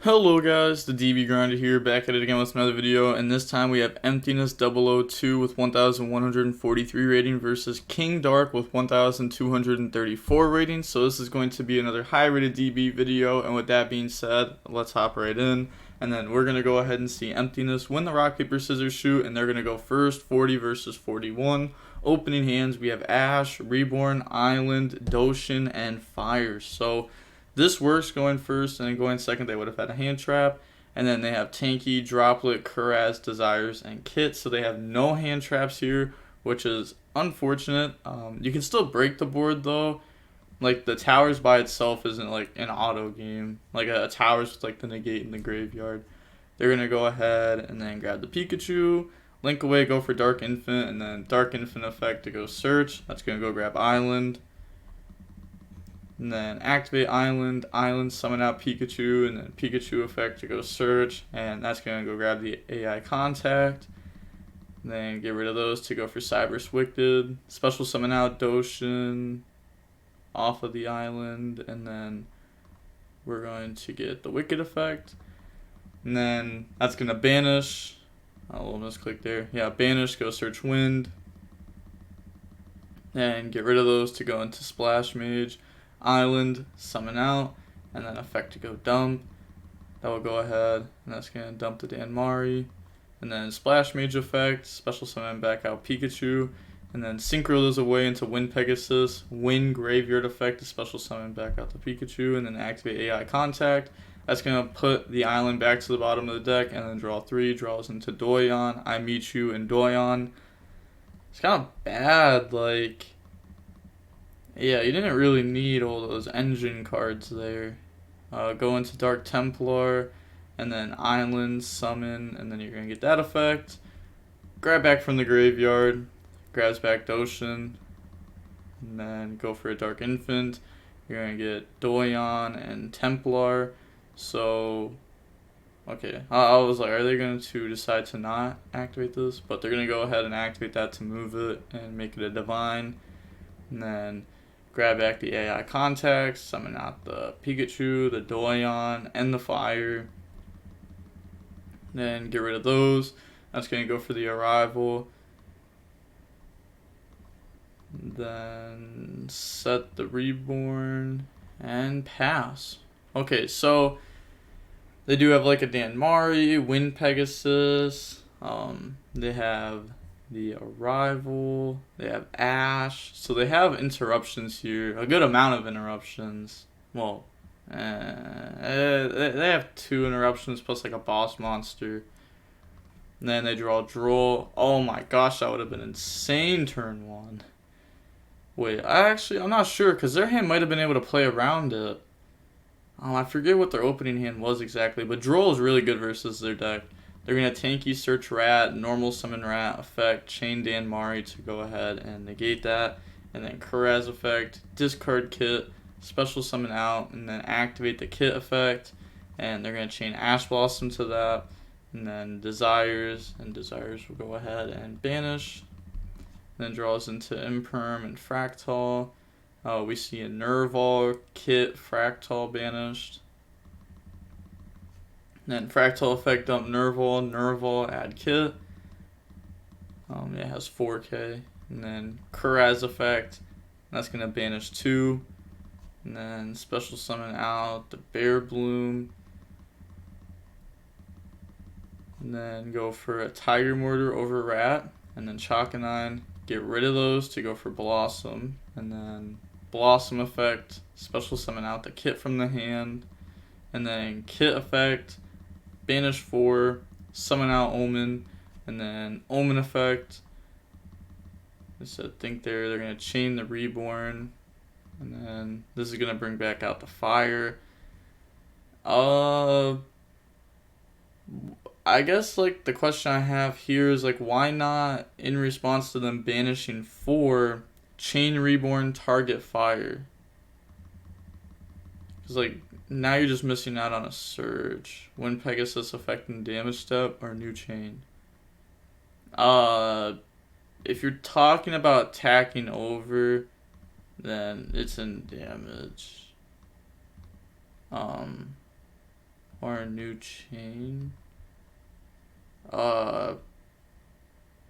Hello guys, the DB Grinder here, back at it again with another video, and this time we have Emptiness 002 with 1143 rating versus King Dark with 1234 rating. So this is going to be another high rated DB video, and with that being said, let's hop right in. And then we're going to go ahead and see Emptiness win the rock, paper, scissors, shoot, and they're going to go first, 40 versus 41. Opening hands, we have Ash, Reborn, Island, Doshin, and Fire. So this works going first, and then going second they would have had a hand trap. And then they have Tanky, Droplet, Kuraz, Desires, and Kit. So they have no hand traps here, which is unfortunate. You can still break the board though. Like the towers by itself isn't like an auto game. Like a towers with like the negate in the graveyard. They're going to go ahead and then grab the Pikachu. Link away, go for Dark Infant, and then Dark Infant effect to go search. That's going to go grab Island. And then activate Island, summon out Pikachu, and then Pikachu effect to go search, and that's going to go grab the AI contact. And then get rid of those to go for Cyberse Wicked, special summon out Doshin off of the island, and then we're going to get the Wicked effect. And then that's going to banish, a little misclick there, yeah, banish, go search Wind, and get rid of those to go into Splash Mage. Island, summon out, and then effect to go dump. That will go ahead, and that's going to dump the DeanOOR. And then Splash Mage effect, special summon back out Pikachu. And then Synchro those away into Wind Pegasus. Wind Graveyard effect to special summon back out the Pikachu. And then activate AI Contact. That's going to put the island back to the bottom of the deck, and then draw 3. Draws into Doyon, I Meet You, and Doyon. It's kind of bad, like... Yeah, you didn't really need all those engine cards there. Go into Dark Templar, and then Island, Summon, and then you're going to get that effect. Grab back from the graveyard, grabs back Doshin, and then go for a Dark Infant. You're going to get Doyon and Templar. So, okay, I was like, are they going to decide to not activate this? But they're going to go ahead and activate that to move it and make it a Divine. And then grab back the AI contacts, summon out the Pikachu, the Doyon, and the Fire. Then get rid of those. That's going to go for the Arrival. Then set the Reborn and pass. Okay, so they do have like a DeanOOR, Wind Pegasus. They have the Arrival, they have Ash, so they have interruptions here, a good amount of interruptions. Well, they have 2 interruptions plus like a boss monster. And then they draw Droll. Oh my gosh, that would have been insane turn 1. Wait, I'm not sure, because their hand might have been able to play around it. I forget what their opening hand was exactly, but Droll is really good versus their deck. They're going to Tanky, Search Rat, Normal Summon Rat effect, Chain DeanOOR to go ahead and negate that. And then Kuraz effect, discard Kit, special summon out, and then activate the Kit effect. And they're going to chain Ash Blossom to that. And then Desires, and Desires will go ahead and banish. And then draws into Imperm and Fractal. We see a Nerval, Kit, Fractal banished. Then Fractal effect, dump Nerval, add Kit. It has 4k. And then Kuraz effect, that's going to banish 2. And then special summon out the Bear Bloom. And then go for a Tiger Mortar over Rat. And then Chakanine, get rid of those to go for Blossom. And then Blossom effect, special summon out the Kit from the hand. And then Kit effect, banish 4, summon out Omen, and then Omen effect. I think they're going to chain the Reborn, and then this is going to bring back out the Fire. I guess like the question I have here is like, why not, in response to them banishing 4, chain Reborn, target Fire? Because like, now you're just missing out on a Surge. Wind Pegasus affecting damage step or new chain. If you're talking about tacking over, then it's in damage. Hold or a new chain. I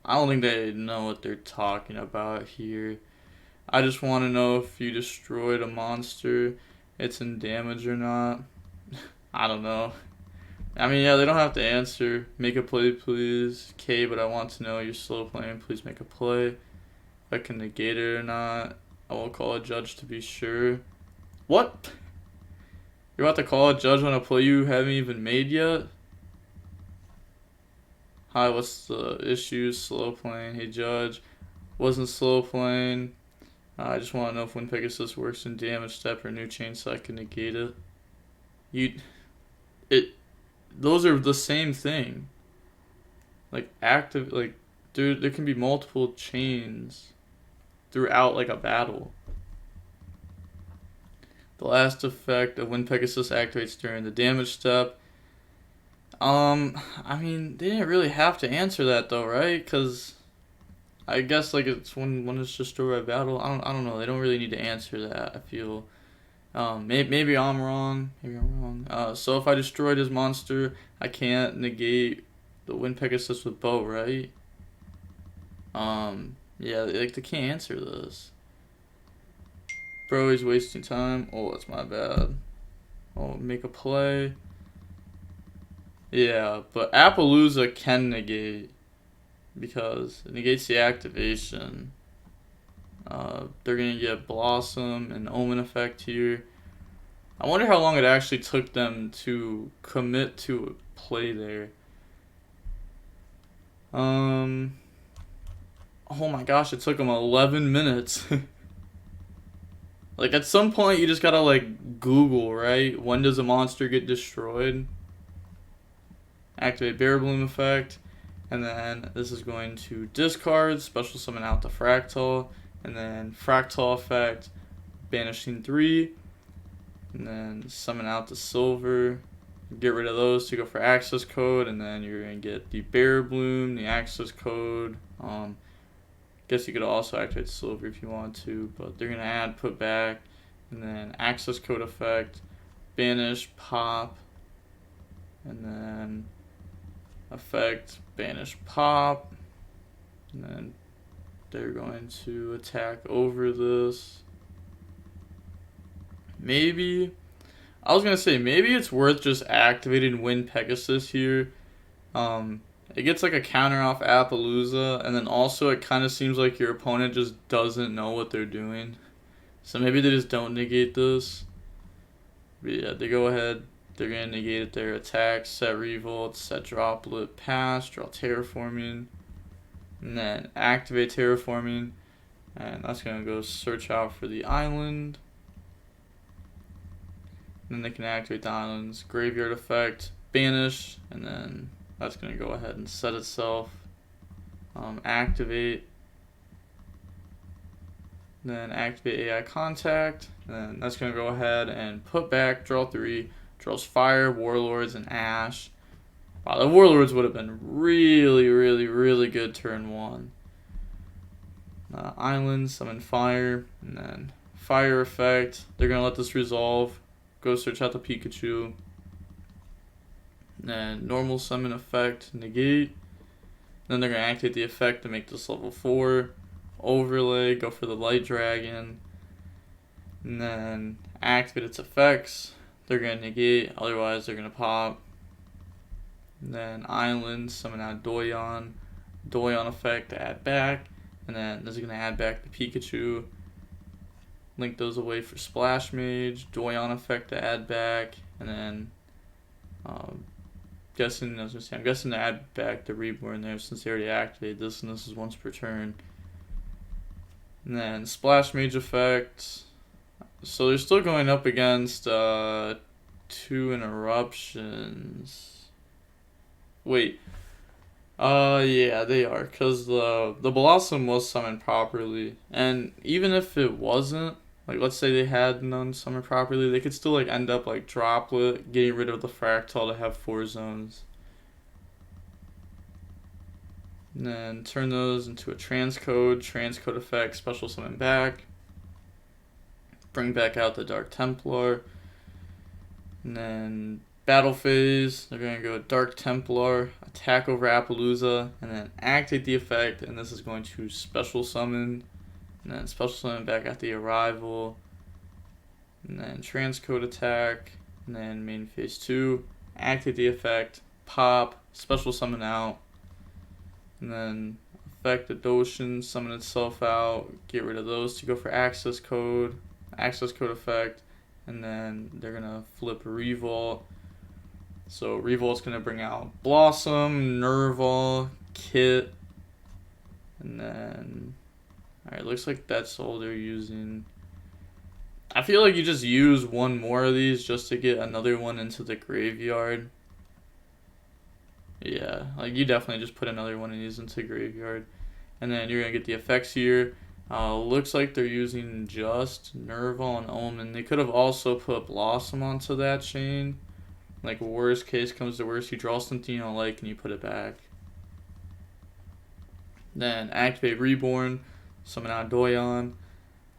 don't think they know what they're talking about here. I just want to know if you destroyed a monster, it's in damage or not. I don't know. I mean, yeah, they don't have to answer. Make a play, please. Okay, but I want to know you're slow playing. Please make a play. If I can negate it or not. I will call a judge to be sure. What? You're about to call a judge on a play you haven't even made yet? Hi, what's the issue? Slow playing. Hey, judge. Wasn't slow playing. I just want to know if when Pegasus works in damage step or new chain so I can negate it. Those are the same thing. Like active, like dude, there can be multiple chains throughout like a battle. The last effect of when Pegasus activates during the damage step. I mean, they didn't really have to answer that though, right? Because I guess like it's when it's destroyed by battle. I don't know. They don't really need to answer that. I feel. Maybe I'm wrong. So if I destroyed his monster, I can't negate the Wind Pegasus with bow, right? Yeah, like they can't answer this. Bro, he's wasting time. Oh, that's my bad. Oh, make a play. Yeah, but Appaloosa can negate because it negates the activation. They're gonna get Blossom and Omen effect here. I wonder how long it actually took them to commit to a play there. Oh my gosh, it took them 11 minutes. Like at some point you just gotta like Google, right? When does a monster get destroyed? Activate Bear Bloom effect. And then this is going to discard, special summon out the Fractal. And then Fractal effect, banishing 3. And then summon out the Silver. Get rid of those to go for access code. And then you're going to get the Bear Bloom, the access code. Guess you could also activate Silver if you want to. But they're going to add put back. And then access code effect, banish, pop. And then effect, banish, pop. And then they're going to attack over this. Maybe, I was going to say, maybe it's worth just activating Wind Pegasus here. It gets like a counter off Appaloosa, and then also it kind of seems like your opponent just doesn't know what they're doing. So maybe they just don't negate this. But yeah, they go ahead, they're going to negate their attack, set Revolt, set Droplet, pass, draw Terraforming. And then activate Terraforming, and that's going to go search out for the island. And then they can activate the island's graveyard effect, banish, and then that's going to go ahead and set itself. Activate. Then activate AI Contact, and then that's going to go ahead and put back, draw 3, draws Fire, Warlords, and Ash. Wow, the Warlords would have been really, really, really good turn 1. Island, summon Fire, and then Fire effect. They're going to let this resolve. Go search out the Pikachu. And then normal summon effect, negate. Then they're going to activate the effect to make this level 4. Overlay, go for the Light Dragon. And then activate its effects. They're going to negate, otherwise they're going to pop. And then Island, summon out Doyon. Doyon effect to add back. And then this is going to add back the Pikachu. Link those away for Splash Mage. Doyon effect to add back. And then I'm guessing to add back the Reborn there since they already activated this, and this is once per turn. And then Splash Mage effect. So they're still going up against 2 Interruptions. Wait. Yeah, they are, because the Blossom was summoned properly, and even if it wasn't, like let's say they had none summoned properly, they could still like end up like Droplet, getting rid of the Fractal to have 4 zones. And then turn those into a transcode effect, special summon back. Bring back out the Dark Templar. And then battle phase, they're going to go Dark Templar, attack over Appaloosa, and then activate the effect, and this is going to special summon, and then special summon back at the arrival, and then transcode attack, and then main phase 2, activate the effect, pop, special summon out, and then effect Adoshin, summon itself out, get rid of those to go for access code effect, and then they're going to flip Revolt. So Revolt's going to bring out Blossom, Nerval, Kit, and then, alright, looks like that's all they're using. I feel like you just use one more of these just to get another one into the graveyard. Yeah, like you definitely just put another one of these into the graveyard. And then you're going to get the effects here. Looks like they're using just Nerval and Omen. They could have also put Blossom onto that chain. Like, worst case comes to worst, you draw something you don't like and you put it back. Then activate Reborn, summon out Doyon,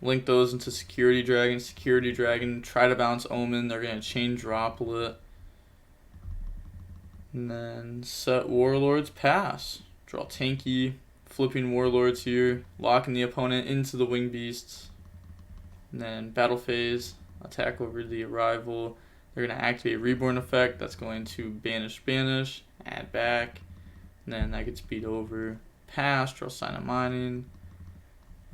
link those into Security Dragon, try to bounce Omen, they're going to chain Droplet. And then set Warlords, pass. Draw Tanky, flipping Warlords here, locking the opponent into the Wing Beasts. And then battle phase, attack over the arrival. They're going to activate Reborn effect. That's going to banish, add back. And then that gets beat over. Pass, draw Sign of Mining.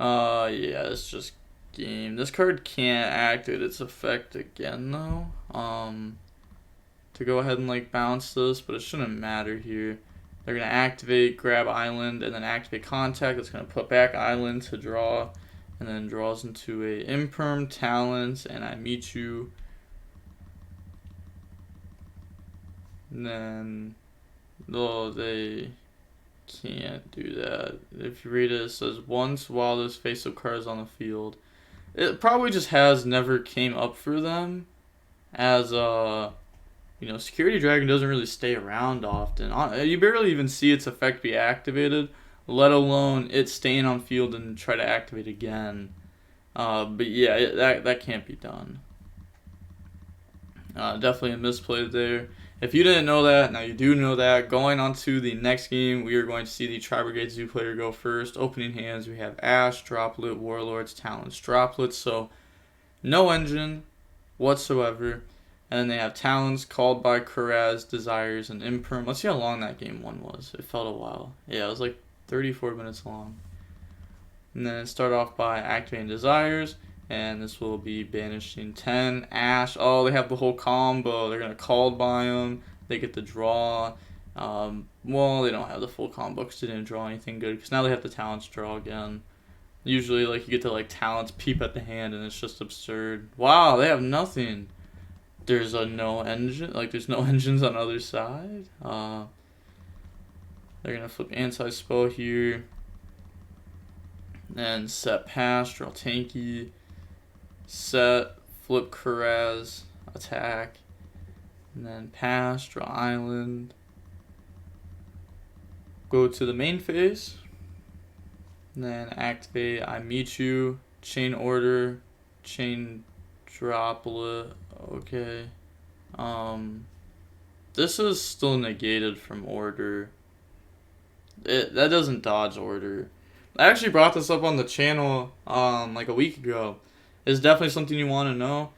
Yeah, it's just game. This card can't activate its effect again, though. To go ahead and, like, bounce this, but it shouldn't matter here. They're going to activate, grab Island, and then activate Contact. That's going to put back Island to draw. And then draws into a Imperm, Talents, and I Meet You. And then, no, they can't do that. If you read it, it says, once while this face-up card is on the field. It probably just has never came up for them, as, you know, Security Dragon doesn't really stay around often. You barely even see its effect be activated, let alone it staying on field and try to activate again. But yeah, that can't be done. Definitely a misplay there. If you didn't know that, now you do know that. Going on to the next game, we are going to see the Tri-Brigade Zoo player go first. Opening hands, we have Ash, Droplet, Warlords, Talents, Droplets. So, no engine whatsoever. And then they have Talents, Called by Kuraz, Desires, and Imperm. Let's see how long that game one was. It felt a while. Yeah, it was like 34 minutes long. And then start off by activating Desires. And this will be banishing 10. Ash, oh, they have the whole combo. They're going to Called by them. They get the draw. Well, they don't have the full combo because they didn't draw anything good. Because now they have the Talents draw again. Usually, like, you get to, like, Talents peep at the hand, and it's just absurd. Wow, they have nothing. There's no engine. Like, there's no engines on the other side. They're going to flip Anti-Spell here. And set Pass, draw Tanky. Set, flip Kuraz, attack, and then pass, draw Island, go to the main phase, and then activate I Meet You, chain order, chain Droplet, okay. This is still negated from order. That doesn't dodge order. I actually brought this up on the channel like a week ago. It's definitely something you want to know.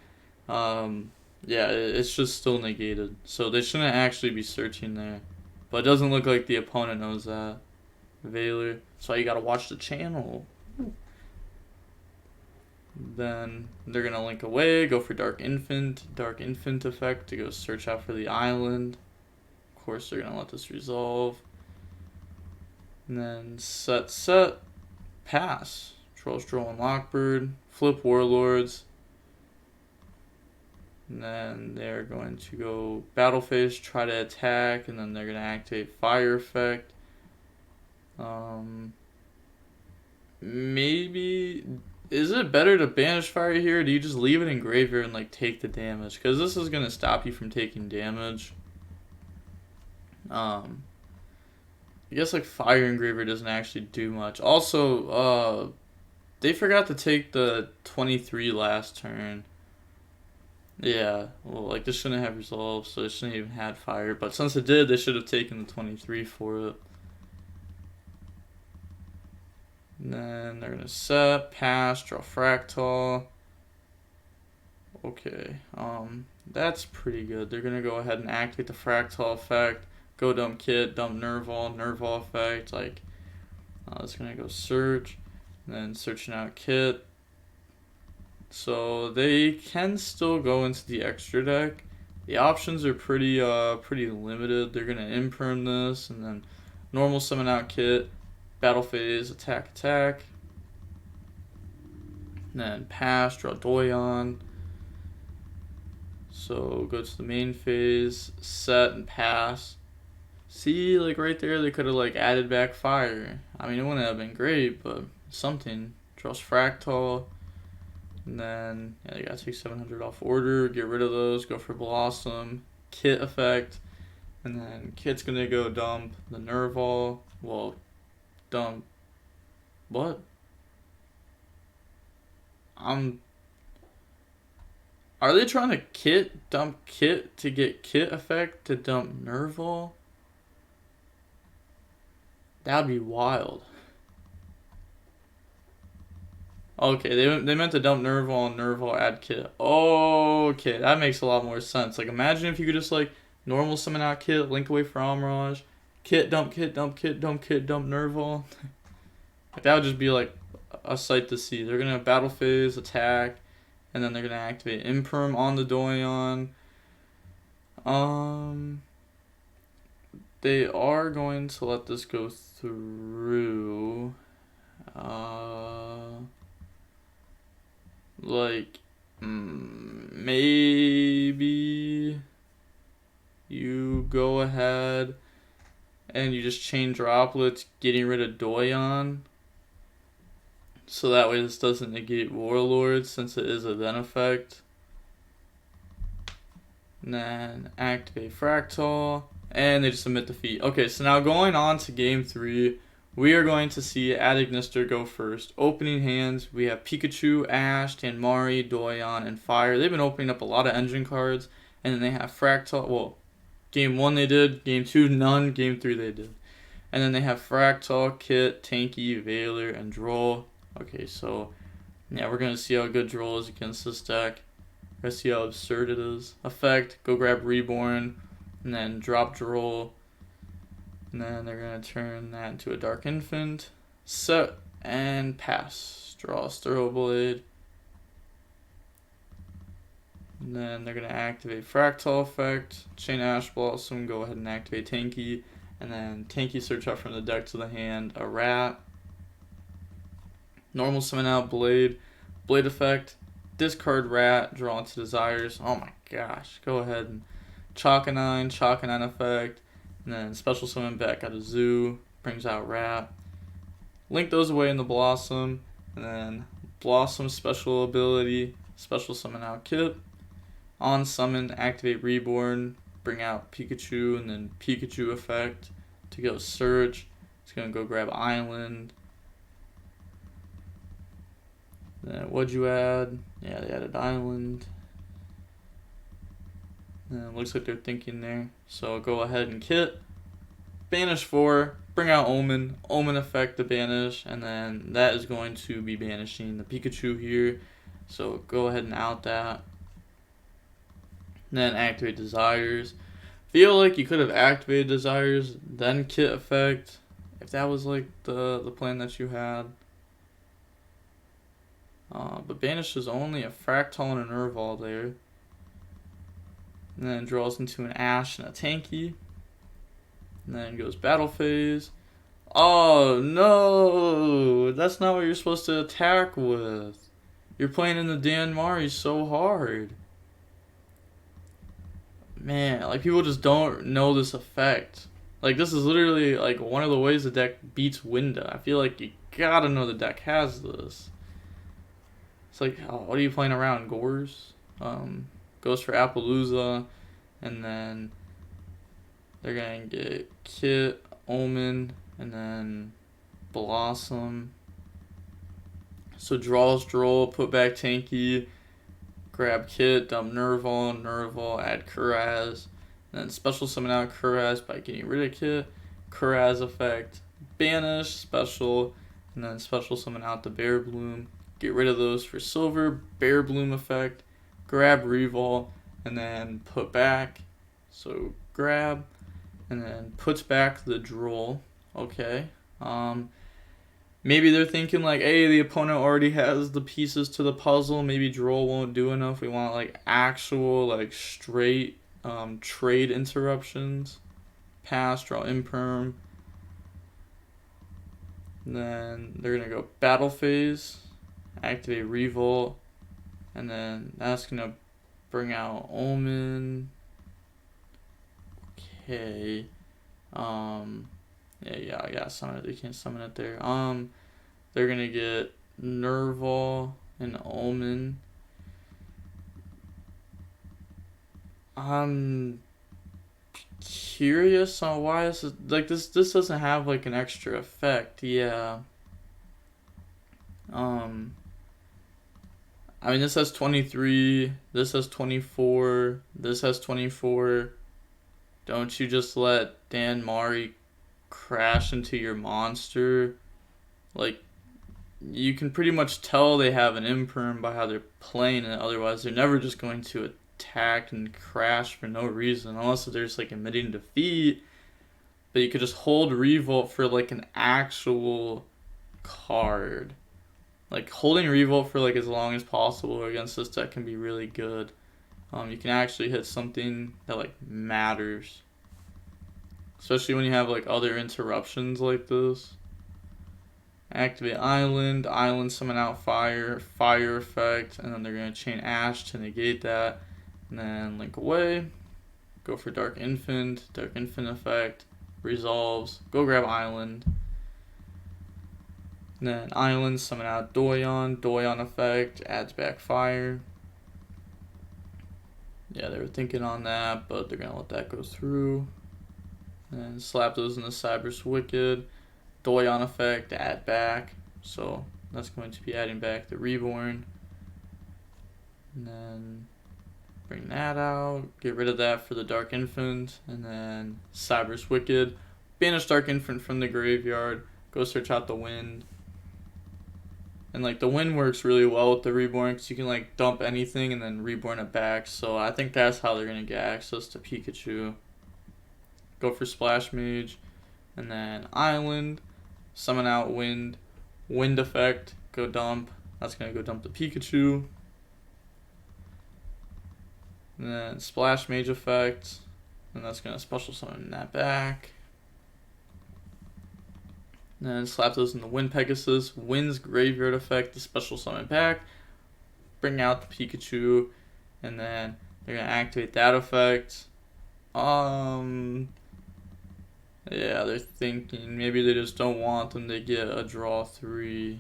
Yeah, it's just still negated. So they shouldn't actually be searching there. But it doesn't look like the opponent knows that. Valor. That's why you gotta watch the channel. Then they're gonna link away, go for Dark Infant effect to go search out for the island. Of course they're gonna let this resolve. And then set, pass. Trolls, Droll, and Lockbird. Flip Warlords. And then they're going to go battle phase, try to attack, and then they're going to activate fire effect. Maybe, is it better to banish fire here, or do you just leave it in graveyard and like take the damage? Because this is going to stop you from taking damage. I guess like fire in graveyard doesn't actually do much. Also, they forgot to take the 23 last turn. Yeah, well, like, this shouldn't have resolved, so it shouldn't even had fire. But since it did, they should have taken the 23 for it. And then they're gonna set, pass, draw fractal. Okay, that's pretty good. They're gonna go ahead and activate the fractal effect. Go dump kit, dump Nerval effect. Like, it's gonna go search, and then searching out kit. So they can still go into the extra deck. The options are pretty limited. They're gonna imperm this, and then normal summon out kit, battle phase, attack, and then pass, draw Doyon. So go to the main phase, set and pass. See, like right there, they could have like added back fire. I mean, it wouldn't have been great, but something. Draws fractal. And then, yeah, you gotta take 700 off order, get rid of those, go for Blossom, Kit effect, and then Kit's gonna go dump the Nerval. Well, dump. What? Are they trying to dump Kit to get Kit effect to dump Nerval? That'd be wild. Okay, they meant to dump Nerval and Nerval add Kit. Okay, that makes a lot more sense. Like, imagine if you could just, like, normal summon out Kit, link away for Omrage, Kit, dump Kit, dump Kit, dump Kit, dump Nerval. Like, that would just be, like, a sight to see. They're gonna battle phase, attack, and then they're gonna activate Imperm on the Doyon. They are going to let this go through. Like, maybe you go ahead and you just chain droplets, getting rid of Doyon. So that way this doesn't negate Warlord, since it is a then effect. And then activate Fractal, and they just submit defeat. Okay, so now going on to game 3, we are going to see Adignister go first. Opening hands, we have Pikachu, Ash, Tanmari, Doyon, and Fire. They've been opening up a lot of engine cards, and then they have Fractal. Well, game 1 they did, game 2 none, game 3 they did. And then they have Fractal, Kit, Tanky, Veiler, and Droll. Okay, so yeah, we're going to see how good Droll is against this deck. We're going to see how absurd it is. Effect, go grab Reborn, and then drop Droll. And then they're going to turn that into a Dark Infant. Set and pass. Draw Sterile Blade. And then they're going to activate Fractal effect. Chain Ash Blossom. Go ahead and activate Tanky. And then Tanky search out from the deck to the hand a Rat. Normal summon out Blade. Blade effect. Discard Rat. Draw into Desires. Oh my gosh. Go ahead and Chalk-a-9. Chalk-a-9 effect. And then special summon back out of Zoo, brings out Rat. Link those away in the Blossom, and then Blossom special ability, special summon out Kit. On summon, activate Reborn, bring out Pikachu, and then Pikachu effect to go search. It's gonna go grab Island. Then what'd you add? Yeah, they added Island. And it looks like they're thinking there. So go ahead and Kit. Banish 4. Bring out Omen. Omen effect to banish. And then that is going to be banishing the Pikachu here. So go ahead and out that. And then activate Desires. Feel like you could have activated Desires, then Kit effect, if that was like the plan that you had. But banish is only a Fractal and a Nerval there. And then draws into an Ash and a Tanky. And then goes battle phase. Oh no! That's not what you're supposed to attack with. You're playing in the DeanOOR so hard. Man, like people just don't know this effect. Like this is literally like one of the ways the deck beats Winda. I feel like you gotta know the deck has this. It's like, oh, what are you playing around? Gores? Goes for Appaloosa, and then they're gonna get Kit, Omen, and then Blossom. So draws Droll, put back Tanky, grab Kit, dump Nerval, add Kuraz, and then special summon out Kuraz by getting rid of Kit, Kuraz effect, banish, special, and then special summon out the Bear Bloom, get rid of those for silver, Bear Bloom effect, grab Revol, and then put back, so grab, and then puts back the Droll, okay. Maybe they're thinking like, hey, the opponent already has the pieces to the puzzle. Maybe Droll won't do enough. We want like actual like straight trade interruptions. Pass, draw imperm. And then they're gonna go battle phase, activate Revolt, and then that's gonna bring out Omen. Okay. Yeah, I gotta summon it. They can't summon it there. They're gonna get Nerval and Omen. I'm curious on why this is like this doesn't have like an extra effect. Yeah. I mean, this has 23, this has 24, this has 24. Don't you just let Dan Mari crash into your monster? Like, you can pretty much tell they have an imperm by how they're playing it. Otherwise, they're never just going to attack and crash for no reason, unless there's like immediate defeat. But you could just hold Revolt for like an actual card. Like, holding Revolt for like as long as possible against this deck can be really good. You can actually hit something that like matters, especially when you have like other interruptions like this. Activate Island, summon out fire effect, and then they're gonna chain Ash to negate that, and then link away. Go for Dark Infant effect, resolves. Go grab Island. And then Island, summon out Doyon effect, adds back fire. Yeah, they were thinking on that, but they're gonna let that go through. And slap those in the Cyber's Wicked. Doyon effect, add back. So that's going to be adding back the Reborn. And then bring that out. Get rid of that for the Dark Infant. And then Cyber's Wicked. Banish Dark Infant from the graveyard. Go search out the Wind. And like the Wind works really well with the Reborn because you can like dump anything and then Reborn it back. So I think that's how they're going to get access to Pikachu. Go for Splash Mage. And then Island. Summon out Wind effect, go dump. That's gonna go dump the Pikachu. And then Splash Mage effect, and that's gonna special summon that back. And then slap those in the Wind Pegasus. Wind's graveyard effect, the special summon back. Bring out the Pikachu, and then they're gonna activate that effect. Yeah, they're thinking maybe they just don't want them to get a draw 3.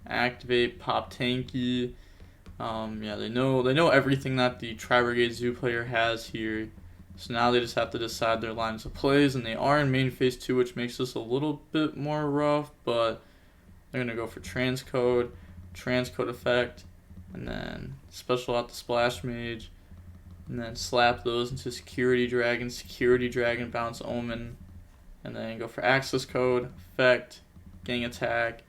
Activate Pop Tanky. Yeah, they know everything that the Tri-Brigade Zoo player has here. So now they just have to decide their lines of plays, and they are in main phase 2, which makes this a little bit more rough, but they're gonna go for transcode effect, and then special out the Splash Mage, and then slap those into Security Dragon, bounce Omen, and then go for access code, effect, gang attack,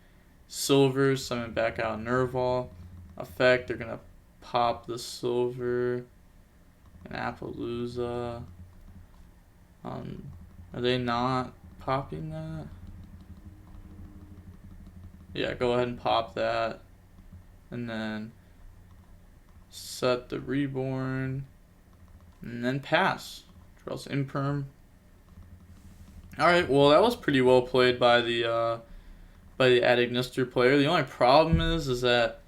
silver, summon back out Nerval, effect, they're gonna pop the silver, and Appaloosa. Are they not popping that? Yeah, go ahead and pop that, and then set the Reborn, and then pass. Draws imperm. Alright, well that was pretty well played by the Adagnister player. The only problem is that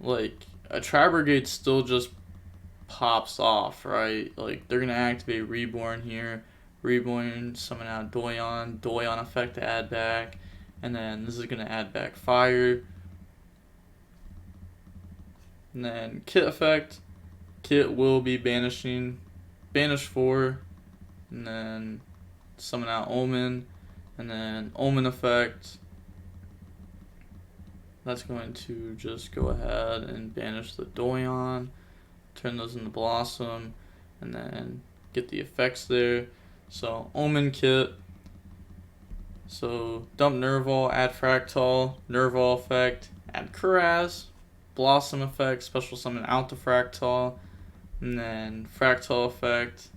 like a Tri-Brigade still just pops off, right? Like they're gonna activate Reborn here. Reborn, summon out Doyon effect to add back, and then this is gonna add back fire. And then Kit effect. Kit will be banishing. Banish 4. And then summon out Omen. And then Omen effect. that's going to just go ahead and banish the Doyon, turn those into Blossom, and then get the effects there. So Omen Kit, so dump Nerval, add Fractal, Nerval effect, add Kuraz, Blossom effect, special summon out the Fractal, and then Fractal effect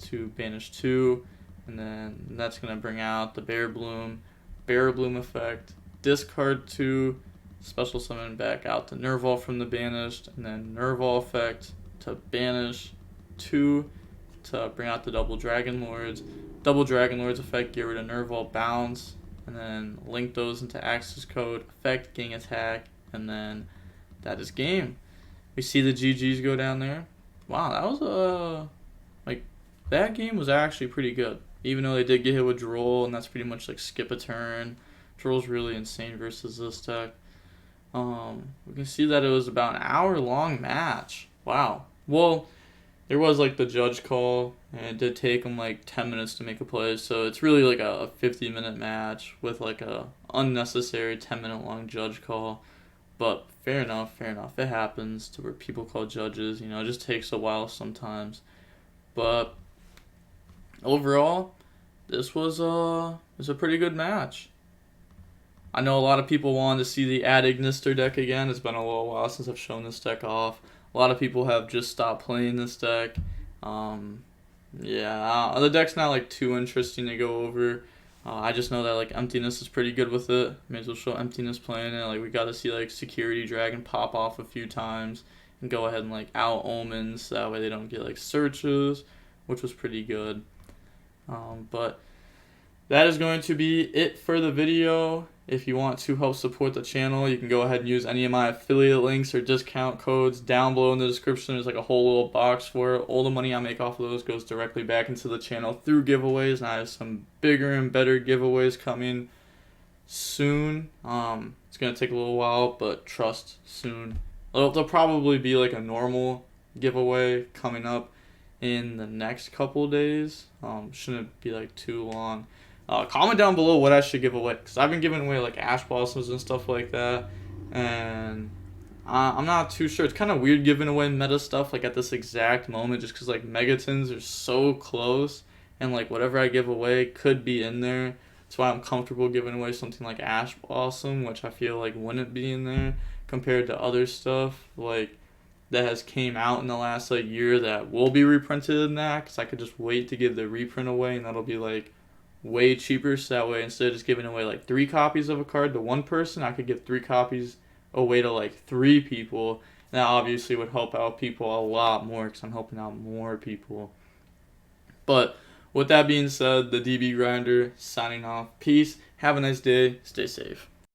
to banish 2, and then that's going to bring out the Bear Bloom effect, discard 2, special summon back out the Nerval from the banished, and then Nerval effect to banish 2 to bring out the double Dragon Lords. Double Dragon Lords effect, get rid of Nerval bounce, and then link those into access code, effect, gang attack, and then that is game. We see the GGs go down there. Wow, that was that game was actually pretty good. Even though they did get hit with Droll, and that's pretty much like skip a turn. Droll's really insane versus this deck. We can see that it was about an hour-long match. Wow. Well, there was like the judge call, and it did take them like 10 minutes to make a play, so it's really like a 50-minute match with like a unnecessary 10-minute long judge call. But fair enough, it happens to where people call judges, you know, it just takes a while sometimes. But overall, this was a pretty good match. I know a lot of people wanted to see the Ad Ignister deck again. It's been a little while since I've shown this deck off. A lot of people have just stopped playing this deck. Yeah, the deck's not like too interesting to go over. I just know that like Emptiness is pretty good with it. May as well show Emptiness playing it. Like we got to see like Security Dragon pop off a few times and go ahead and like out Omens, so that way they don't get like searches, which was pretty good. But that is going to be it for the video. If you want to help support the channel, you can go ahead and use any of my affiliate links or discount codes down below in the description. There's like a whole little box for it. All the money I make off of those goes directly back into the channel through giveaways, and I have some bigger and better giveaways coming soon. It's going to take a little while, but trust, soon. There'll probably be like a normal giveaway coming up in the next couple days. Shouldn't be like too long. Comment down below what I should give away, because I've been giving away like Ash Blossoms and stuff like that, and I'm not too sure. It's kind of weird giving away meta stuff like at this exact moment, just because like Megatons are so close, and like whatever I give away could be in there. That's why I'm comfortable giving away something like Ash Blossom, which I feel like wouldn't be in there compared to other stuff like that has came out in the last like year that will be reprinted in that, because I could just wait to give the reprint away, and that'll be like way cheaper. So that way, instead of just giving away like 3 copies of a card to one person, I could give 3 copies away to like 3 people. And that obviously would help out people a lot more, because I'm helping out more people. But with that being said, the DB Grinder signing off. Peace. Have a nice day. Stay safe.